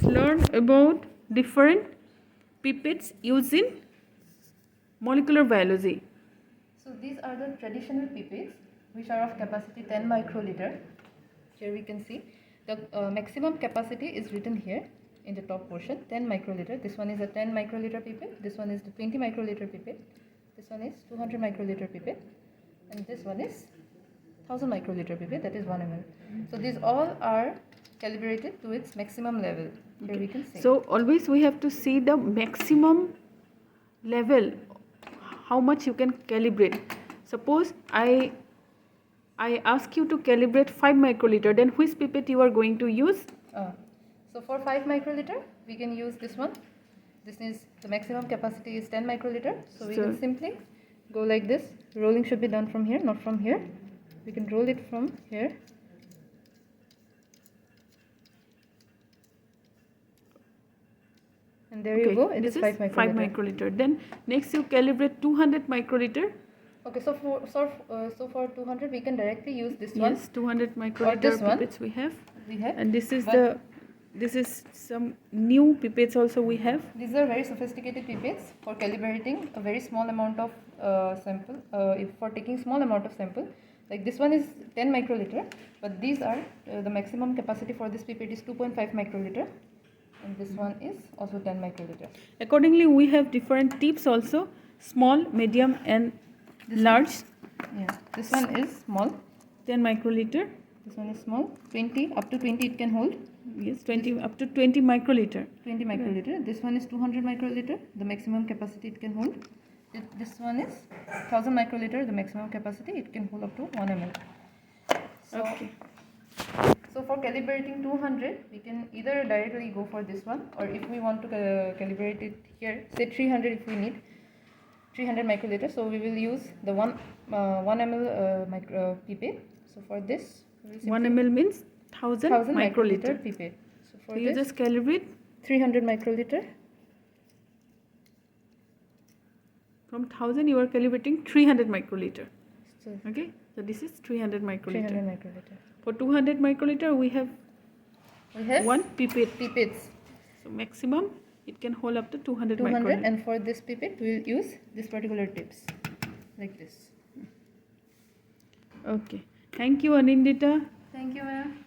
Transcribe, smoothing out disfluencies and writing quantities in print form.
learn about different pipettes used in molecular biology. So these are the traditional pipettes which are of capacity 10 microliter. Here we can see the maximum capacity is written here in the top portion, 10 microliter. This one is a 10 microliter pipette, this one is the 20 microliter pipette, this one is 200 microliter pipette, and this one is 1000 microliter pipette, that is 1 ml. So these all are calibrated to its maximum level. Here we can see. So always we have to see the maximum level, how much you can calibrate. Suppose I ask you to calibrate 5 microliter, then which pipette you are going to use? So for 5 microliter, we can use this one. This is the maximum capacity is 10 microliter. So we can simply go like this. Rolling should be done from here, not from here. We can roll it from here. And there you go, it is 5 microliter. 5 microliter. Then next you calibrate 200 microliter. Okay, so for 200 we can directly use this one. Yes, 200 microliter pipettes we have. And this is some new pipettes also we have. These are very sophisticated pipettes for calibrating a very small amount of sample. For taking small amount of sample. Like this one is 10 microliter, but these are the maximum capacity for this pipette is 2.5 microliter. And this one is also 10 microliter. Accordingly, we have different tips also, small, medium and large. Yeah, this one is small, 10 microliter. This one is small, 20, up to 20 it can hold. Yes, 20 up to 20 microliter. 20 microliter. This one is 200 microliter, the maximum capacity it can hold. This one is 1000 microliter, the maximum capacity it can hold up to 1 ml. So for calibrating 200, we can either directly go for this one, or if we want to calibrate it here, say 300 if we need 300 microliter. So we will use the 1 ml pipette. So for this, 1 ml means 1000 microliter pipette. So for you this, just calibrate 300 microliter. From 1000 you are calibrating 300 microliter. So okay, so this is 300 microliter. 300 microliter. For 200 microliter we have one pipette. Pipettes. So maximum it can hold up to 200 microliter. And for this pipette we will use this particular tips like this. Okay. Thank you, Anindita. Thank you, ma'am.